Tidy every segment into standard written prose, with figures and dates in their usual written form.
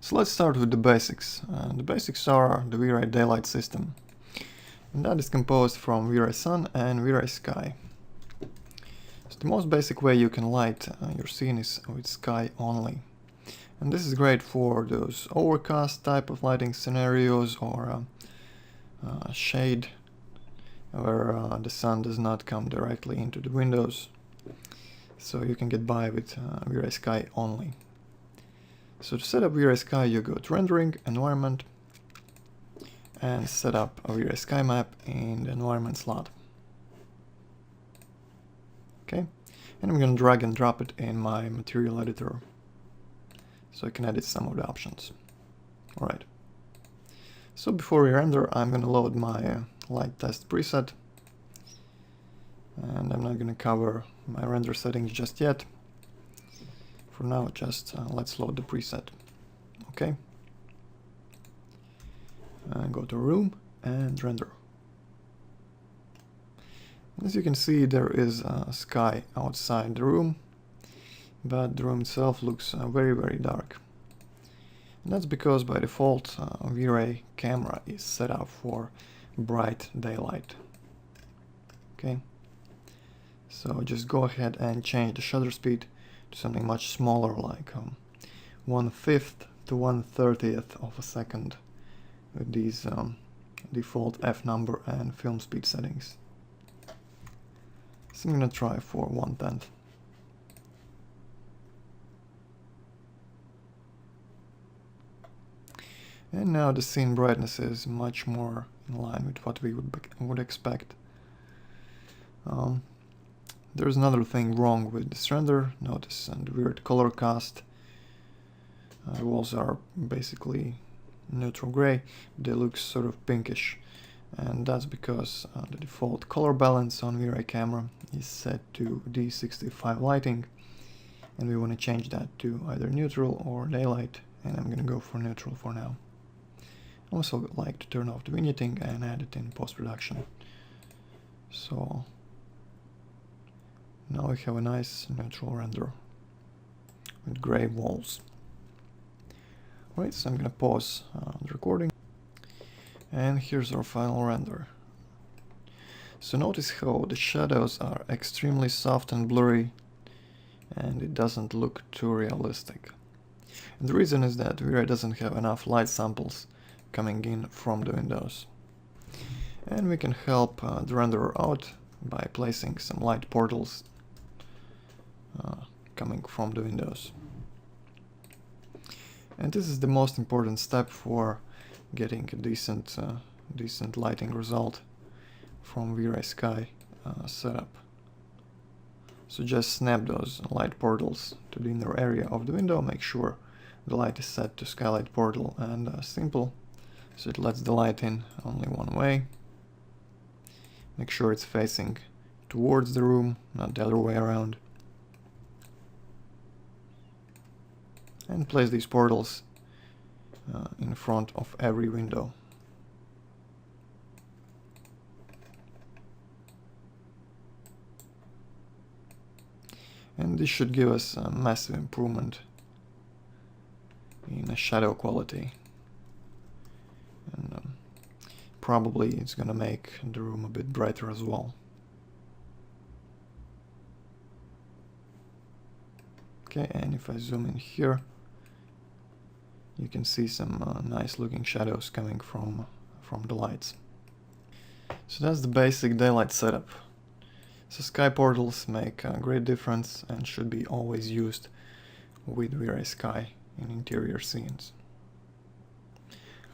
So let's start with the basics. The basics are the V-Ray daylight system, and that is composed from V-Ray sun and V-Ray sky. So the most basic way you can light your scene is with sky only, and this is great for those overcast type of lighting scenarios or shade where the sun does not come directly into the windows, so you can get by with V-Ray sky only. So to set up V-Ray sky, you go to rendering, environment, and set up a V-Ray sky map in the environment slot. Okay, and I'm going to drag and drop it in my material editor so I can edit some of the options. Alright, so before we render, I'm going to load my light test preset, and I'm not going to cover my render settings just yet. For now, just let's load the preset. Okay, and go to room and render. As you can see, there is a sky outside the room, but the room itself looks very dark. And that's because by default V-Ray camera is set up for bright daylight. Okay, so just go ahead and change the shutter speed to something much smaller, like 1/5 to 1/30th of a second with these default f number and film speed settings. So I'm gonna try for 1/10. And now the scene brightness is much more in line with what we would expect. There's another thing wrong with this render. Notice the weird color cast. The walls are basically neutral gray, but they look sort of pinkish, and that's because the default color balance on V-Ray camera is set to D65 lighting, and we want to change that to either neutral or daylight, and I'm gonna go for neutral for now. I also like to turn off the vignetting and add it in post-production. So now we have a nice neutral render with gray walls. Right, so I'm gonna pause the recording, and here's our final render. So notice how the shadows are extremely soft and blurry, and it doesn't look too realistic. And the reason is that V-Ray doesn't have enough light samples coming in from the windows. And we can help the renderer out by placing some light portals coming from the windows. And this is the most important step for getting a decent lighting result from V-Ray sky setup. So just snap those light portals to the inner area of the window, make sure the light is set to skylight portal and simple, so it lets the light in only one way. Make sure it's facing towards the room, not the other way around. And place these portals in front of every window. And this should give us a massive improvement in the shadow quality. And probably it's gonna make the room a bit brighter as well. Okay, and if I zoom in here, you can see some nice looking shadows coming from the lights. So that's the basic daylight setup. So sky portals make a great difference and should be always used with V-Ray sky in interior scenes.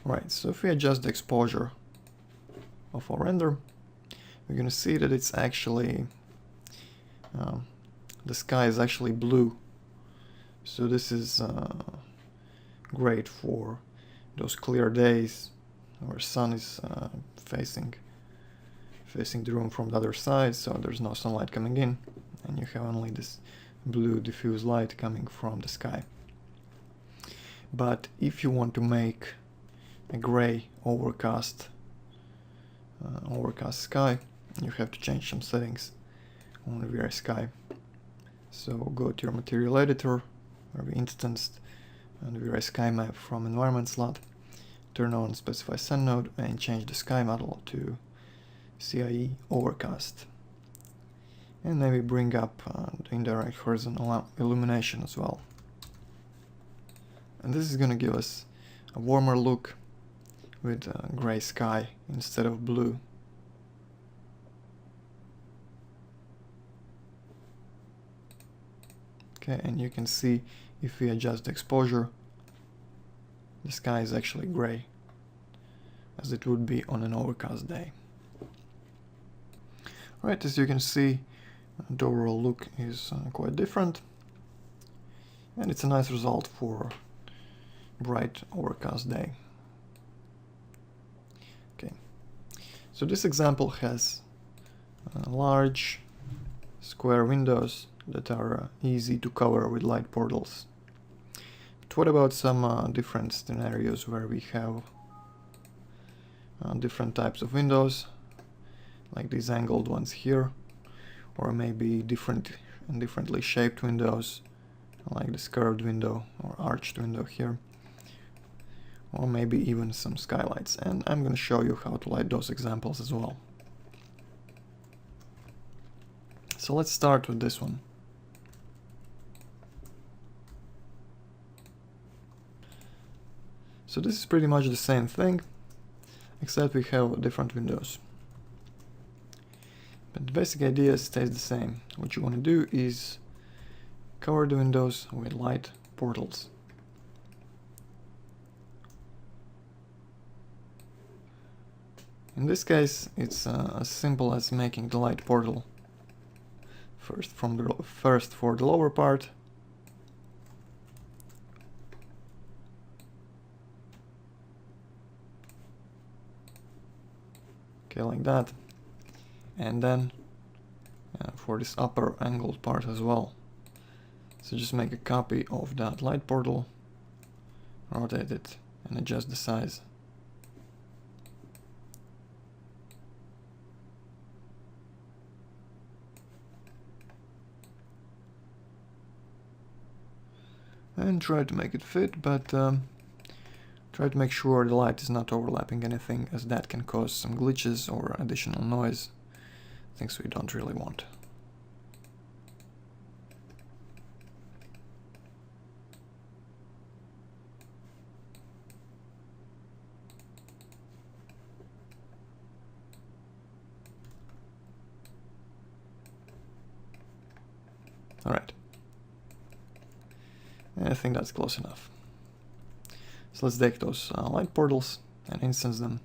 Right, so if we adjust the exposure of our render, we're gonna see that it's actually the sky is actually blue. So this is great for those clear days where sun is facing the room from the other side, so there's no sunlight coming in, and you have only this blue diffuse light coming from the sky. But if you want to make a gray overcast sky, you have to change some settings on the V-Ray sky. So go to your material editor, where we instanced and V-Ray Sky Map from environment slot, turn on specify send node, and change the sky model to CIE overcast. And maybe bring up the indirect horizontal illumination as well. And this is going to give us a warmer look with gray sky instead of blue. Okay, and you can see if we adjust the exposure, the sky is actually gray, as it would be on an overcast day. Right, as you can see, the overall look is quite different, and it's a nice result for bright overcast day. Okay, so this example has large square windows that are easy to cover with light portals. But what about some different scenarios where we have different types of windows, like these angled ones here, or maybe differently shaped windows, like this curved window or arched window here, or maybe even some skylights, and I'm going to show you how to light those examples as well. So let's start with this one. So this is pretty much the same thing, except we have different windows. But the basic idea stays the same. What you want to do is cover the windows with light portals. In this case, it's as simple as making the light portal first for the lower part, okay, like that, and then for this upper angled part as well. So just make a copy of that light portal, rotate it, and adjust the size. And try to make it fit, but try to make sure the light is not overlapping anything, as that can cause some glitches or additional noise, things we don't really want. Alright. I think that's close enough. So let's take those light portals and instance them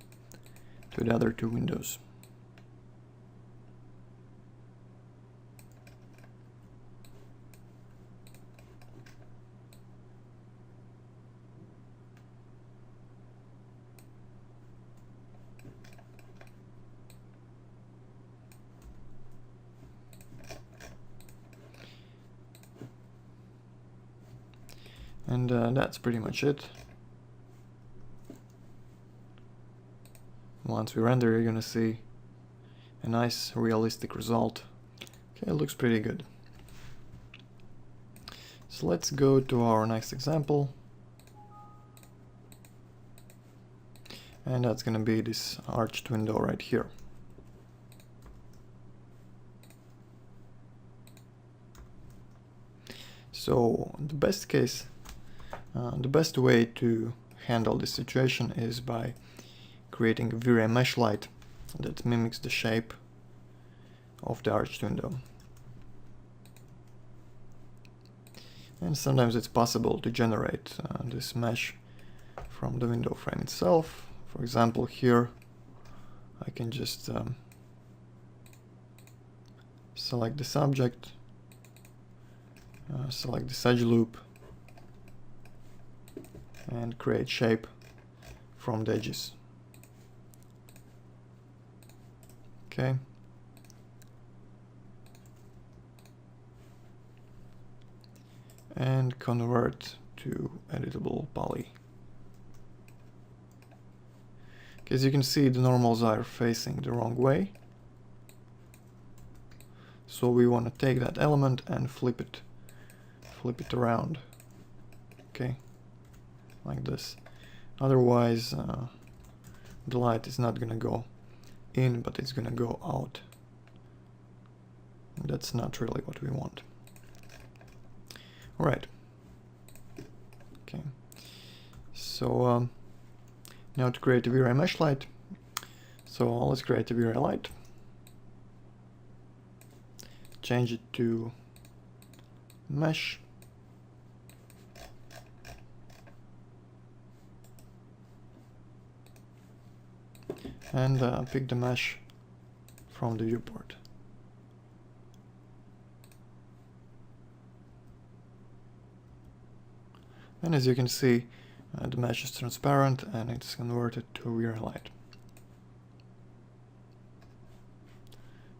to the other two windows. And that's pretty much it. Once we render, you're gonna see a nice realistic result. Okay, it looks pretty good. So let's go to our next example. And that's gonna be this arched window right here. So the best way to handle this situation is by creating a V-Ray mesh light that mimics the shape of the arched window. And sometimes it's possible to generate this mesh from the window frame itself. For example, here I can just select this object, select this edge loop, and create shape from the edges. Okay. And convert to editable poly. As you can see, the normals are facing the wrong way. So we want to take that element and flip it around. Okay. like this. Otherwise, the light is not gonna go in, but it's gonna go out. And that's not really what we want. All right. Okay. So now to create a V-Ray mesh light. So let's create a V-Ray light. Change it to mesh. And pick the mesh from the viewport. And as you can see, the mesh is transparent and it's converted to a V-Ray light.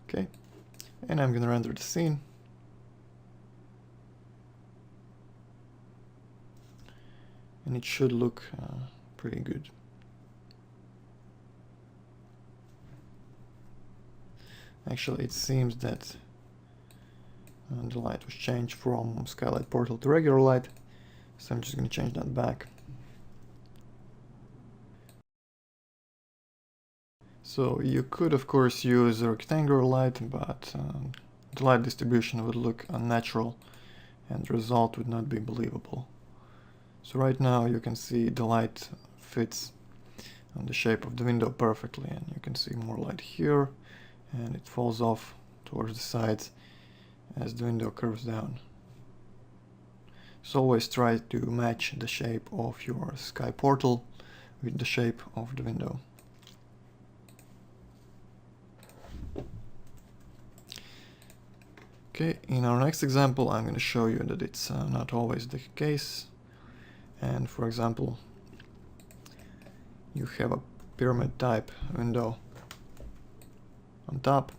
Okay, and I'm gonna render the scene. And it should look pretty good. Actually, it seems that the light was changed from skylight portal to regular light, so I'm just going to change that back. So you could of course use a rectangular light, but the light distribution would look unnatural and the result would not be believable. So right now you can see the light fits on the shape of the window perfectly, and you can see more light here, and it falls off towards the sides as the window curves down. So always try to match the shape of your sky portal with the shape of the window. Okay, in our next example I'm going to show you that it's not always the case. And for example, you have a pyramid type window on top,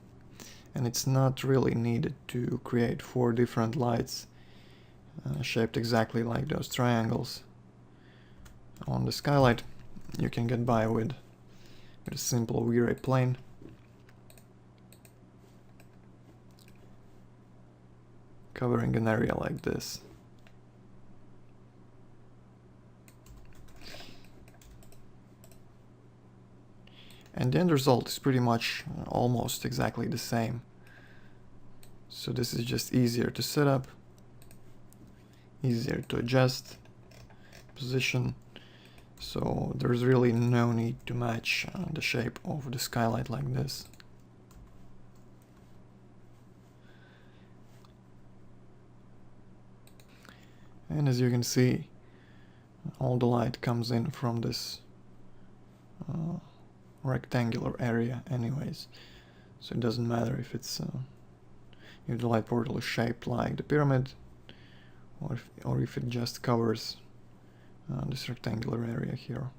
and it's not really needed to create 4 different lights shaped exactly like those triangles. On the skylight you can get by with a simple V-Ray plane. Covering an area like this. And the end result is pretty much almost exactly the same. So this is just easier to set up, easier to adjust, position. So there's really no need to match the shape of the skylight like this. And as you can see, all the light comes in from this rectangular area anyways, so it doesn't matter if it's if the light portal is shaped like the pyramid or if it just covers this rectangular area here.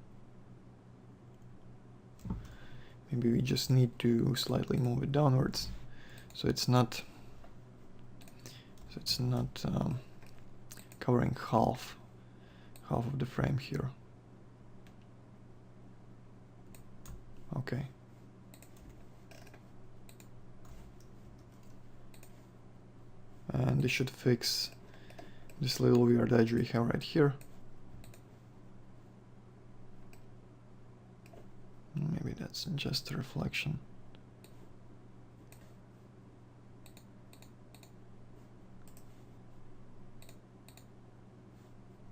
Maybe we just need to slightly move it downwards so it's not covering half of the frame here. Okay. And this should fix this little weird edge we have right here. Maybe that's just a reflection.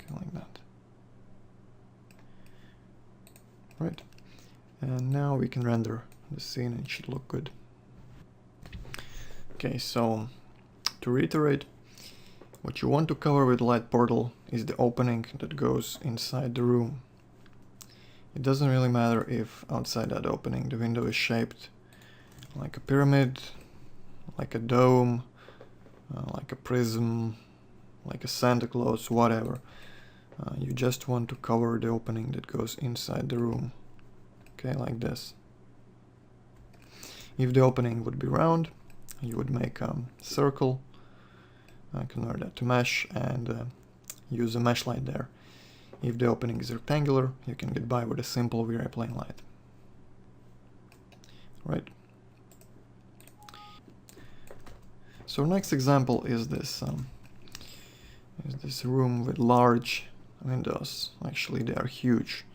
Okay, like that. Right. And now we can render the scene and it should look good. Okay, so to reiterate, what you want to cover with light portal is the opening that goes inside the room. It doesn't really matter if outside that opening the window is shaped like a pyramid, like a dome, like a prism, like a Santa Claus, whatever. You just want to cover the opening that goes inside the room. Okay, like this. If the opening would be round, you would make a circle, convert that to mesh, and use a mesh light there. If the opening is rectangular, you can get by with a simple V-Ray plane light. Right. So our next example is this room with large windows. Actually, they are huge.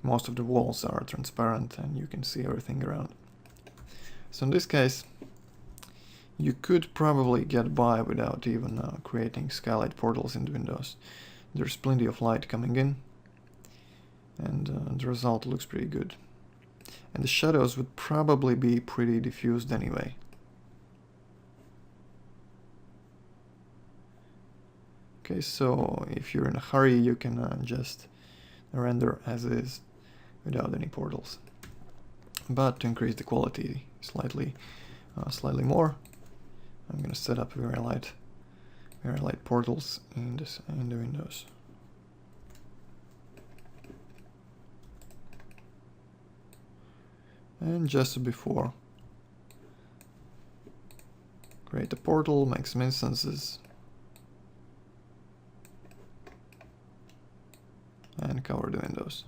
Most of the walls are transparent and you can see everything around. So in this case, you could probably get by without even creating skylight portals in the windows. There's plenty of light coming in, and the result looks pretty good. And the shadows would probably be pretty diffused anyway. Okay, so if you're in a hurry, you can just render as is without any portals. But to increase the quality slightly more, I'm gonna set up very light portals in the windows. And just before, create a portal, make some instances, and cover the windows.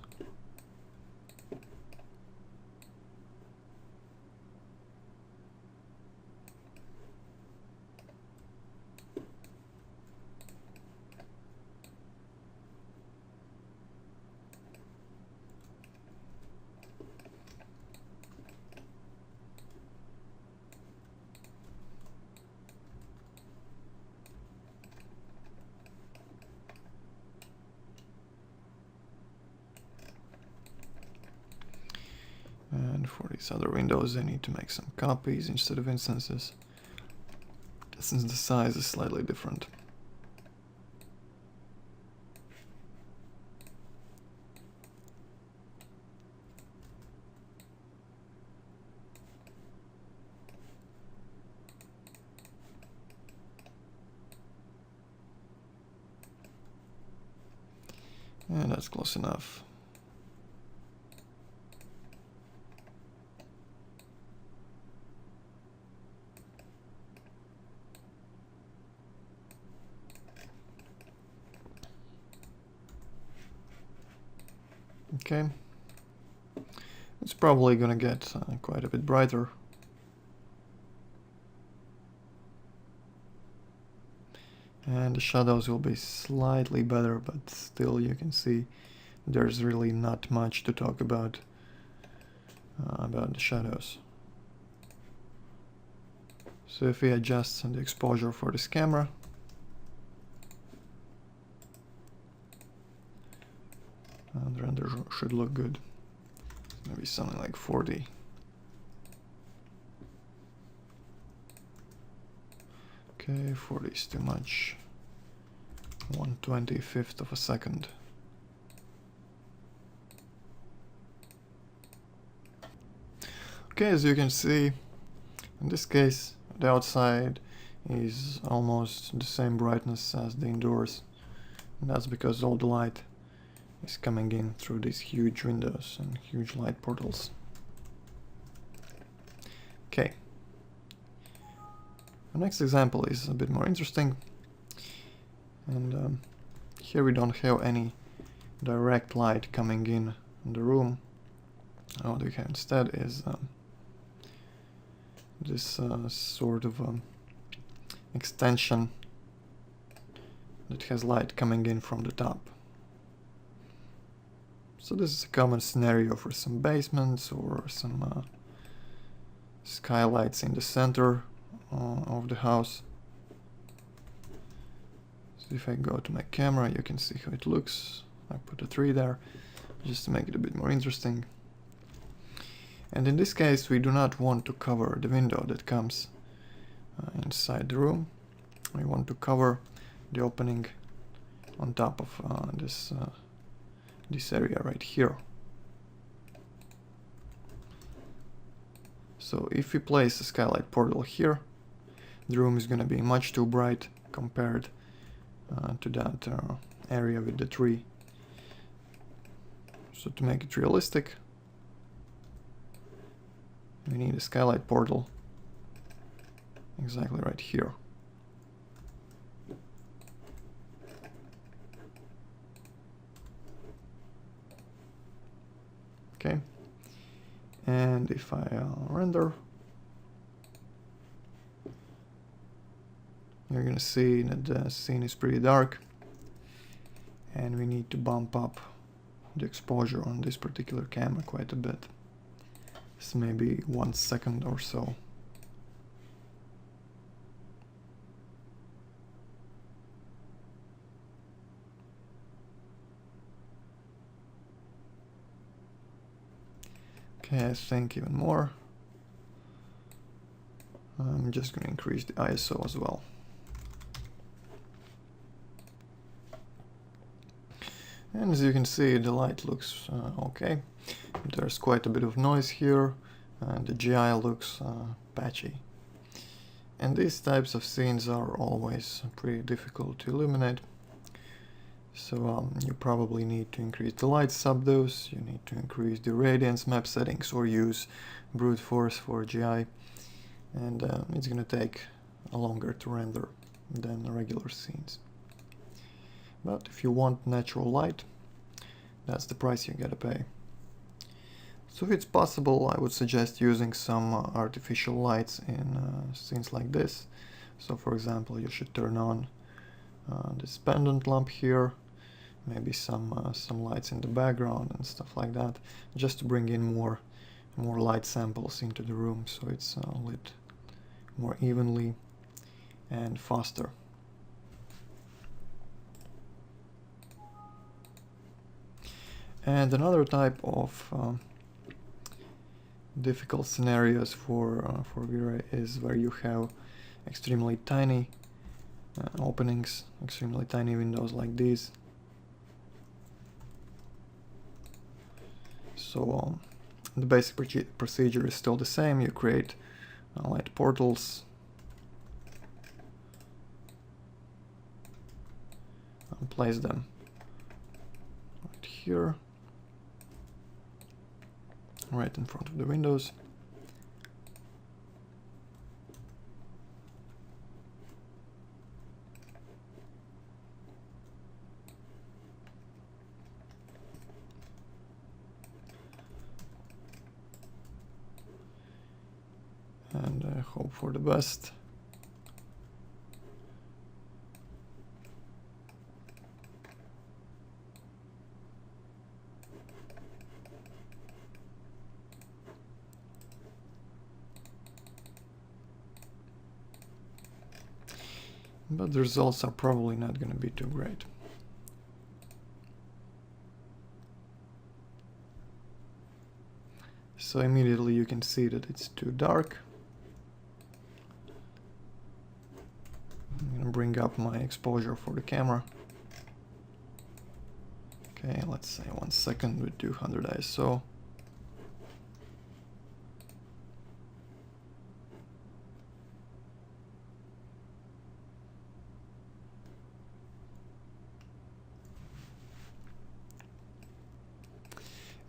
And for these other windows, I need to make some copies instead of instances, since the size is slightly different. And that's close enough. Okay, it's probably gonna get quite a bit brighter. And the shadows will be slightly better, but still you can see there's really not much to talk about the shadows. So if we adjust the exposure for this camera, the render should look good. Maybe something like 40. Okay, 40 is too much. 1/25 of a second. Okay, as you can see, in this case, the outside is almost the same brightness as the indoors. And that's because all the light is coming in through these huge windows and huge light portals. Okay. The next example is a bit more interesting. And here we don't have any direct light coming in the room. What we have instead is this sort of extension that has light coming in from the top. So this is a common scenario for some basements or some skylights in the center of the house. So if I go to my camera, you can see how it looks. I put a tree there just to make it a bit more interesting. And in this case, we do not want to cover the window that comes inside the room. We want to cover the opening on top of this area right here. So if we place a skylight portal here, the room is going to be much too bright compared to that area with the tree. So to make it realistic, we need a skylight portal exactly right here. Okay, and if I render, you're gonna see that the scene is pretty dark, and we need to bump up the exposure on this particular camera quite a bit. It's maybe 1 second or so. Okay, I think even more. I'm just going to increase the ISO as well. And as you can see, the light looks okay. There's quite a bit of noise here, and the GI looks patchy. And these types of scenes are always pretty difficult to illuminate. So you probably need to increase the light subdose, you need to increase the radiance map settings, or use brute force for GI. And it's gonna take longer to render than regular scenes. But if you want natural light, that's the price you gotta pay. So if it's possible, I would suggest using some artificial lights in scenes like this. So for example, you should turn on this pendant lamp here, maybe some lights in the background and stuff like that, just to bring in more light samples into the room, so it's lit more evenly and faster. And another type of difficult scenarios for V-Ray is where you have extremely tiny openings, extremely tiny windows like these. So the basic procedure is still the same. You create light portals and place them right here, right in front of the windows. And hope for the best. But the results are probably not going to be too great. So immediately you can see that it's too dark. I'm going to bring up my exposure for the camera. Okay, let's say 1 second with 200 ISO.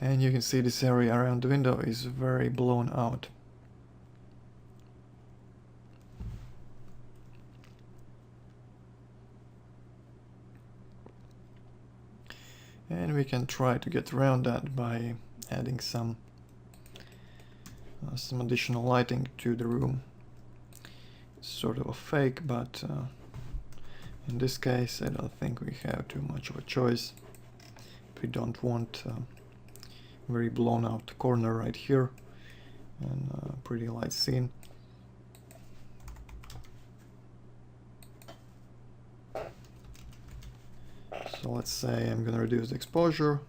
And you can see this area around the window is very blown out. And we can try to get around that by adding some additional lighting to the room. It's sort of a fake, but in this case I don't think we have too much of a choice. We don't want very blown out corner right here and pretty light scene. So let's say I'm gonna reduce the exposure.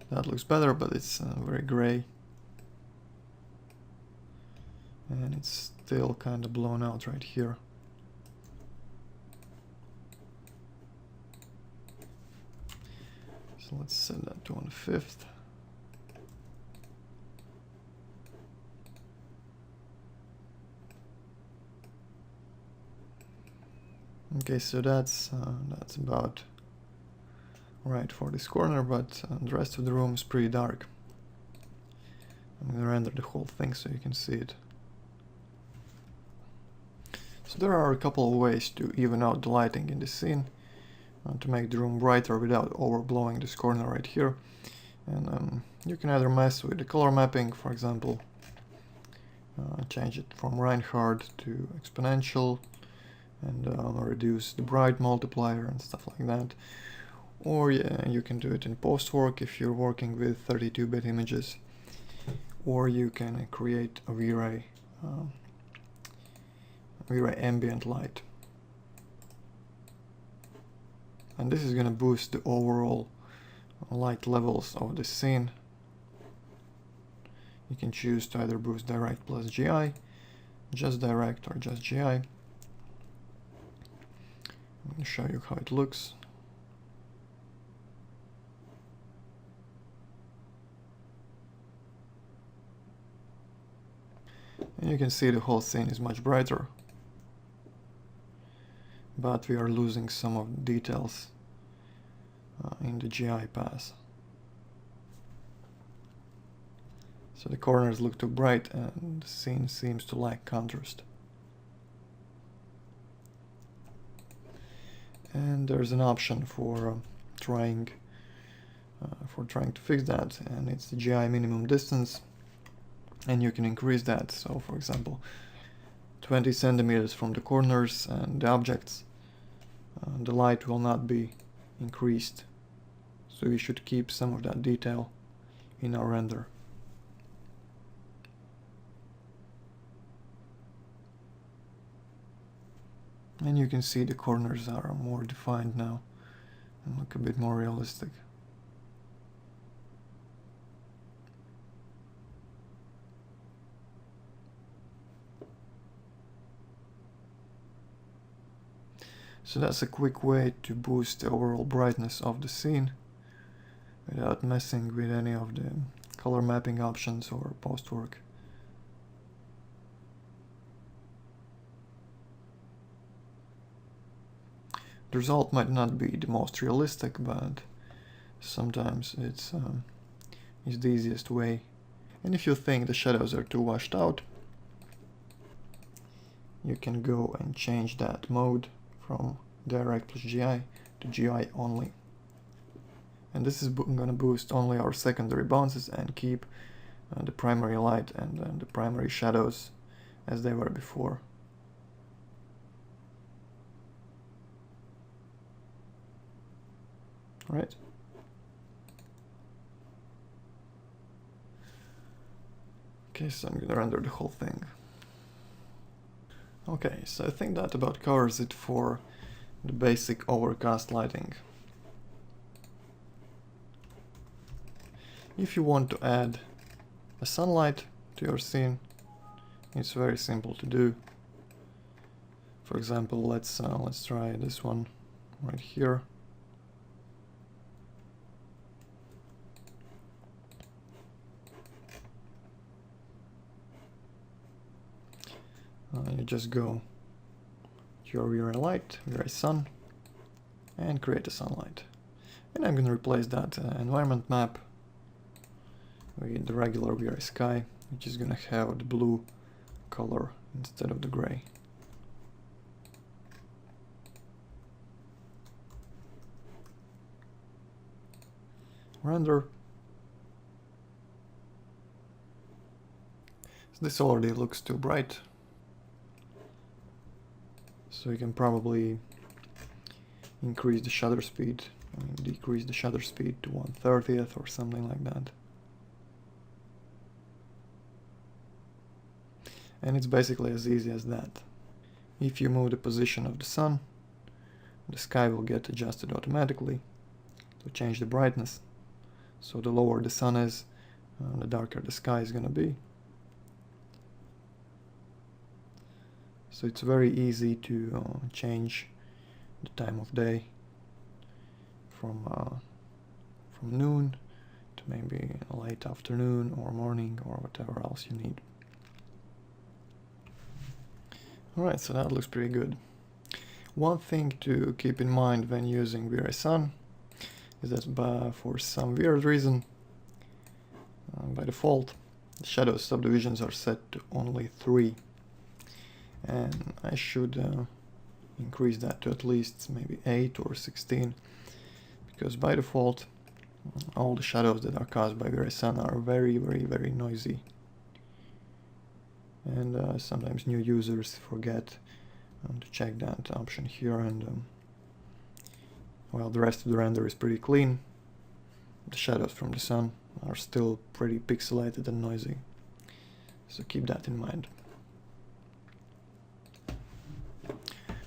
That looks better, but it's very gray. And it's still kind of blown out right here. So let's set that to 1/5. Okay, so that's about right for this corner, but the rest of the room is pretty dark. I'm gonna render the whole thing so you can see it. So there are a couple of ways to even out the lighting in this scene, to make the room brighter without overblowing this corner right here. And you can either mess with the color mapping, for example, change it from Reinhardt to exponential, and reduce the bright multiplier and stuff like that. Or yeah, you can do it in post-work if you're working with 32-bit images, or you can create a V-Ray ambient light, and this is going to boost the overall light levels of the scene. You can choose to either boost direct plus GI, just direct, or just GI. I'm going to show you how it looks. And you can see the whole scene is much brighter, but we are losing some of the details in the GI pass. So the corners look too bright and the scene seems to lack contrast. And there's an option for trying to fix that, and it's the GI minimum distance, and you can increase that. So for example, 20 centimeters from the corners and the objects, the light will not be increased, so we should keep some of that detail in our render. And you can see the corners are more defined now and look a bit more realistic. So that's a quick way to boost the overall brightness of the scene without messing with any of the color mapping options or post-work. The result might not be the most realistic, but sometimes it's the easiest way. And if you think the shadows are too washed out, you can go and change that mode from direct plus GI to GI only. And this is going to boost only our secondary bounces and keep the primary light and the primary shadows as they were before. Right. Okay, so I'm gonna render the whole thing. Okay, so I think that about covers it for the basic overcast lighting. If you want to add a sunlight to your scene, it's very simple to do. For example, let's try this one right here. You just go to your V-Ray light, V-Ray sun, and create a sunlight. And I'm going to replace that environment map with the regular V-Ray sky, which is going to have the blue color instead of the gray. Render. So this already looks too bright. So you can probably increase the shutter speed, decrease the shutter speed to 1/30th or something like that. And it's basically as easy as that. If you move the position of the sun, the sky will get adjusted automatically to change the brightness. So the lower the sun is, the darker the sky is going to be. So it's very easy to change the time of day from noon to maybe late afternoon or morning or whatever else you need. Alright, so that looks pretty good. One thing to keep in mind when using V-Ray Sun is that for some weird reason, by default, the shadow subdivisions are set to only 3. And I should increase that to at least maybe 8 or 16, because by default all the shadows that are caused by V-Ray Sun are very, very, very noisy. and sometimes new users forget to check that option here, and well, the rest of the render is pretty clean. The shadows from the sun are still pretty pixelated and noisy, so keep that in mind.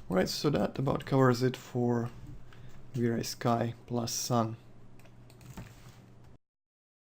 Right, so that about covers it for V-Ray Sky plus Sun.